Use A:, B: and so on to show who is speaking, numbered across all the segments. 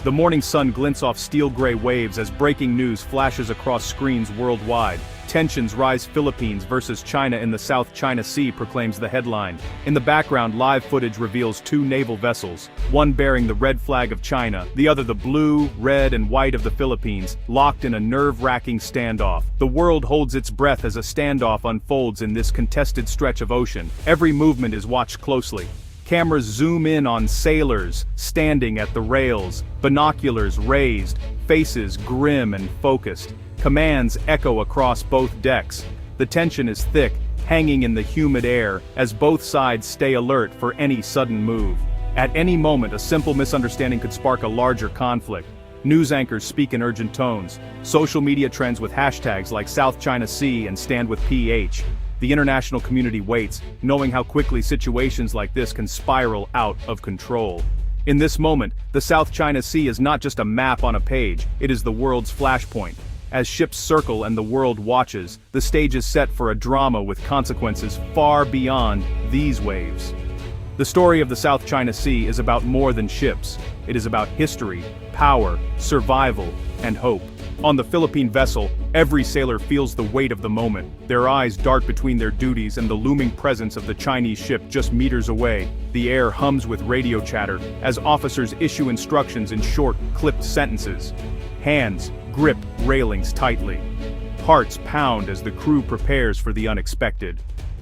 A: The morning sun glints off steel-gray waves as breaking news flashes across screens worldwide. Tensions rise. Philippines versus China in the South China Sea, proclaims the headline. In the background, live footage reveals two naval vessels, one bearing the red flag of China, the other the blue, red and white of the Philippines, locked in a nerve-wracking standoff. The world holds its breath as a standoff unfolds in this contested stretch of ocean. Every movement is watched closely. Cameras zoom in on sailors standing at the rails, binoculars raised, faces grim and focused. Commands echo across both decks. The tension is thick, hanging in the humid air, as both sides stay alert for any sudden move. At any moment, a simple misunderstanding could spark a larger conflict. News anchors speak in urgent tones. Social media trends with hashtags like South China Sea and Stand with PH. The international community waits, knowing how quickly situations like this can spiral out of control. In this moment, the South China Sea is not just a map on a page, it is the world's flashpoint. As ships circle and the world watches, the stage is set for a drama with consequences far beyond these waves. The story of the South China Sea is about more than ships. It is about history, power, survival, and hope. On the Philippine vessel, every sailor feels the weight of the moment. Their eyes dart between their duties and the looming presence of the Chinese ship just meters away. The air hums with radio chatter as officers issue instructions in short, clipped sentences. Hands grip railings tightly. Hearts pound as the crew prepares for the unexpected.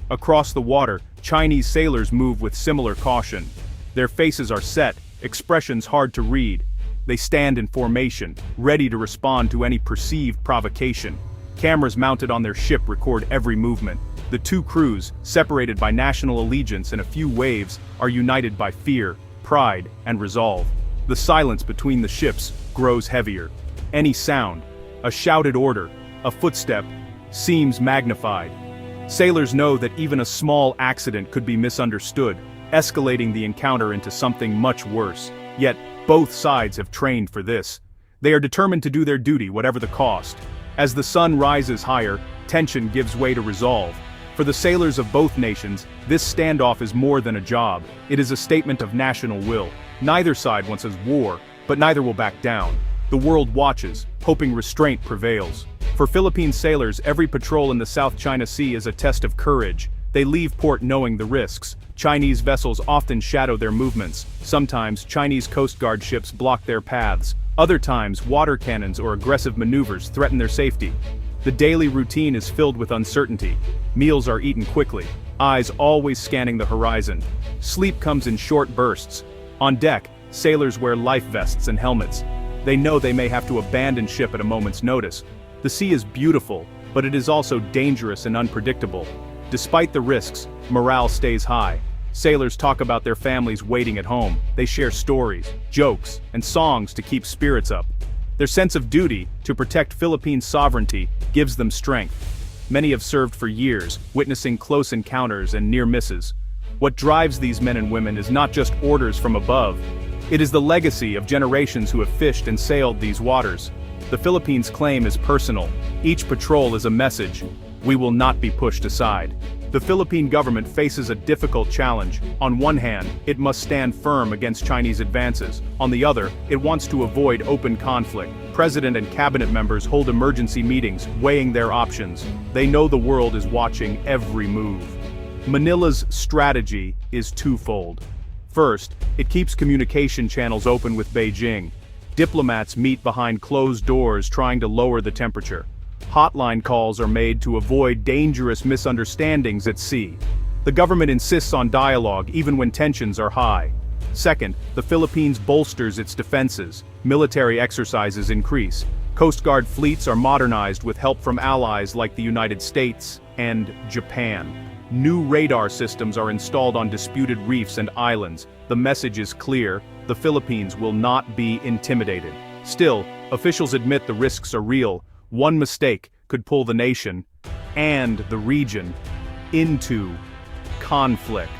A: Across the water, Chinese sailors move with similar caution. Their faces are set, expressions hard to read. They stand in formation, ready to respond to any perceived provocation. Cameras mounted on their ship record every movement. The two crews, separated by national allegiance and a few waves, are united by fear, pride, and resolve. The silence between the ships grows heavier. Any sound, a shouted order, a footstep, seems magnified. Sailors know that even a small accident could be misunderstood, escalating the encounter into something much worse. Yet, both sides have trained for this. They are determined to do their duty, whatever the cost. As the sun rises higher, tension gives way to resolve. For the sailors of both nations, this standoff is more than a job. It is a statement of national will. Neither side wants a war, but neither will back down. The world watches, hoping restraint prevails. For Philippine sailors, every patrol in the South China Sea is a test of courage. They leave port knowing the risks. Chinese vessels often shadow their movements. Sometimes, Chinese Coast Guard ships block their paths. Other times, water cannons or aggressive maneuvers threaten their safety. The daily routine is filled with uncertainty. Meals are eaten quickly, eyes always scanning the horizon. Sleep comes in short bursts. On deck, sailors wear life vests and helmets. They know they may have to abandon ship at a moment's notice. The sea is beautiful, but it is also dangerous and unpredictable. Despite the risks, morale stays high. Sailors talk about their families waiting at home. They share stories, jokes, and songs to keep spirits up. Their sense of duty to protect Philippine sovereignty gives them strength. Many have served for years, witnessing close encounters and near misses. What drives these men and women is not just orders from above. It is the legacy of generations who have fished and sailed these waters. The Philippines' claim is personal. Each patrol is a message. We will not be pushed aside. The Philippine government faces a difficult challenge. On one hand, it must stand firm against Chinese advances. On the other, it wants to avoid open conflict. President and cabinet members hold emergency meetings, weighing their options. They know the world is watching every move. Manila's strategy is twofold. First, it keeps communication channels open with Beijing. Diplomats meet behind closed doors trying to lower the temperature. Hotline calls are made to avoid dangerous misunderstandings at sea. The government insists on dialogue even when tensions are high. Second, the Philippines bolsters its defenses. Military exercises increase. Coast Guard fleets are modernized with help from allies like the United States and Japan. New radar systems are installed on disputed reefs and islands. The message is clear: the Philippines will not be intimidated. Still, officials admit the risks are real. One mistake could pull the nation and the region into conflict.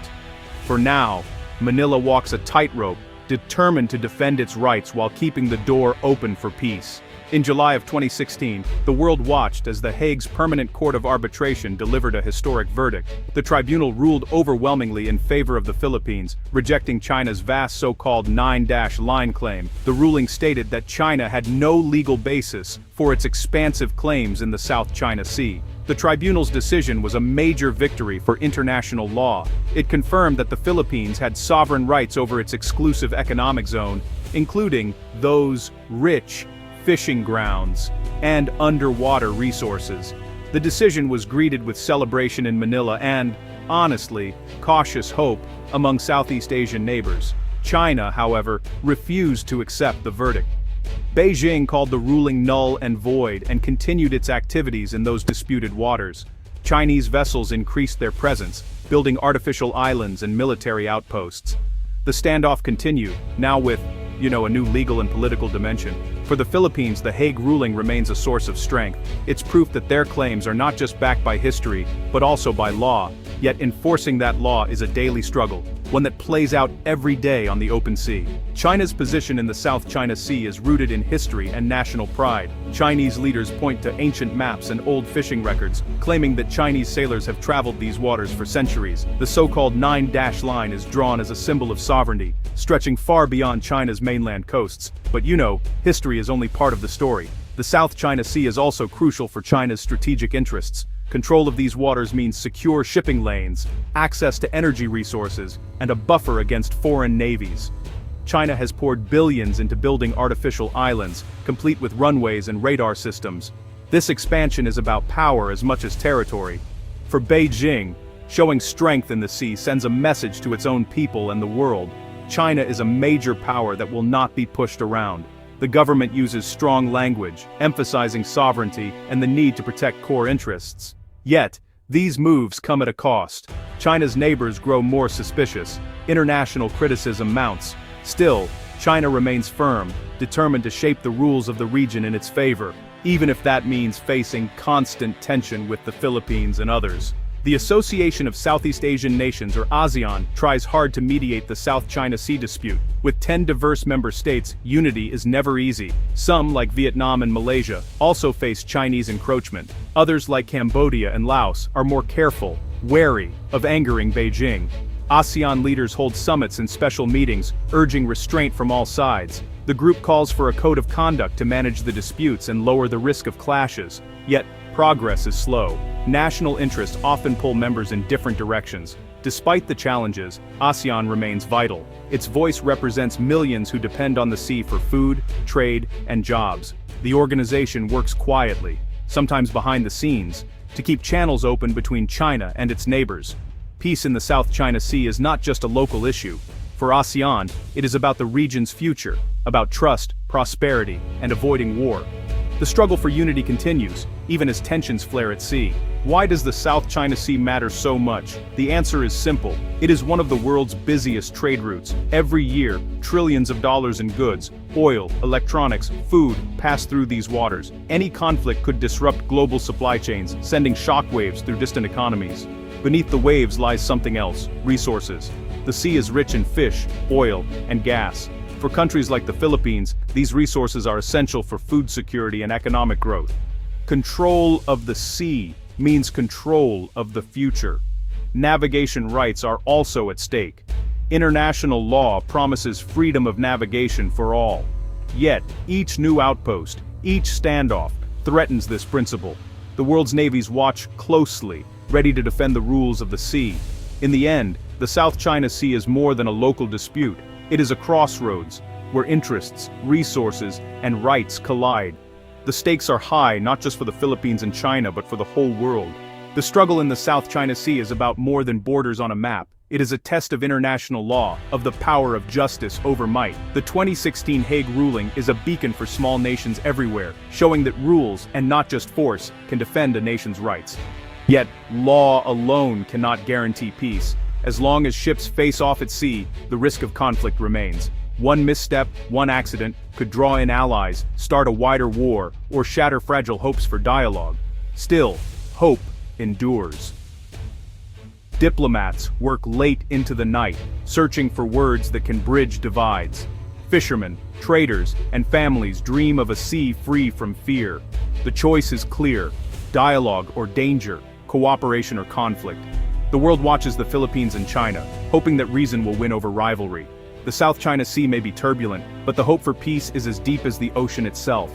A: For now, Manila walks a tightrope, determined to defend its rights while keeping the door open for peace. In July of 2016, the world watched as The Hague's Permanent Court of Arbitration delivered a historic verdict. The tribunal ruled overwhelmingly in favor of the Philippines, rejecting China's vast so-called nine-line claim. The ruling stated that China had no legal basis for its expansive claims in the South China Sea. The tribunal's decision was a major victory for international law. It confirmed that the Philippines had sovereign rights over its exclusive economic zone, including those rich fishing grounds and underwater resources. The decision was greeted with celebration in Manila and, honestly, cautious hope among Southeast Asian neighbors. China, however, refused to accept the verdict. Beijing called the ruling null and void and continued its activities in those disputed waters. Chinese vessels increased their presence, building artificial islands and military outposts. The standoff continued, now with, a new legal and political dimension. For the Philippines, the Hague ruling remains a source of strength. It's proof that their claims are not just backed by history, but also by law. Yet enforcing that law is a daily struggle, one that plays out every day on the open sea. China's position in the South China Sea is rooted in history and national pride. Chinese leaders point to ancient maps and old fishing records, claiming that Chinese sailors have traveled these waters for centuries. The so-called nine-line is drawn as a symbol of sovereignty, stretching far beyond China's mainland coasts. But history is only part of the story. The South China Sea is also crucial for China's strategic interests. Control of these waters means secure shipping lanes, access to energy resources, and a buffer against foreign navies. China has poured billions into building artificial islands, complete with runways and radar systems. This expansion is about power as much as territory. For Beijing, showing strength in the sea sends a message to its own people and the world. China is a major power that will not be pushed around. The government uses strong language, emphasizing sovereignty and the need to protect core interests. Yet, these moves come at a cost. China's neighbors grow more suspicious. International criticism mounts. Still, China remains firm, determined to shape the rules of the region in its favor, even if that means facing constant tension with the Philippines and others. The Association of Southeast Asian Nations, or ASEAN, tries hard to mediate the South China Sea dispute. With 10 diverse member states, unity is never easy. Some, like Vietnam and Malaysia, also face Chinese encroachment. Others, like Cambodia and Laos, are more careful, wary of angering Beijing. ASEAN leaders hold summits and special meetings, urging restraint from all sides. The group calls for a code of conduct to manage the disputes and lower the risk of clashes. Yet, progress is slow. National interests often pull members in different directions. Despite the challenges, ASEAN remains vital. Its voice represents millions who depend on the sea for food, trade, and jobs. The organization works quietly, sometimes behind the scenes, to keep channels open between China and its neighbors. Peace in the South China Sea is not just a local issue. For ASEAN, it is about the region's future, about trust, prosperity, and avoiding war. The struggle for unity continues, even as tensions flare at sea. Why does the South China Sea matter so much? The answer is simple. It is one of the world's busiest trade routes. Every year, trillions of dollars in goods, oil, electronics, food pass through these waters. Any conflict could disrupt global supply chains, sending shockwaves through distant economies. Beneath the waves lies something else: resources. The sea is rich in fish, oil, and gas. For countries like the Philippines, these resources are essential for food security and economic growth. Control of the sea means control of the future. Navigation rights are also at stake. International law promises freedom of navigation for all. Yet, each new outpost, each standoff, threatens this principle. The world's navies watch closely, ready to defend the rules of the sea. In the end, the South China Sea is more than a local dispute. It is a crossroads, where interests, resources, and rights collide. The stakes are high not just for the Philippines and China but for the whole world. The struggle in the South China Sea is about more than borders on a map. It is a test of international law, of the power of justice over might. The 2016 Hague ruling is a beacon for small nations everywhere, showing that rules, and not just force, can defend a nation's rights. Yet, law alone cannot guarantee peace. As long as ships face off at sea, the risk of conflict remains. One misstep, one accident, could draw in allies, start a wider war, or shatter fragile hopes for dialogue. Still, hope endures. Diplomats work late into the night, searching for words that can bridge divides. Fishermen, traders, and families dream of a sea free from fear. The choice is clear: dialogue or danger, cooperation or conflict. The world watches the Philippines and China, hoping that reason will win over rivalry. The South China Sea may be turbulent, but the hope for peace is as deep as the ocean itself.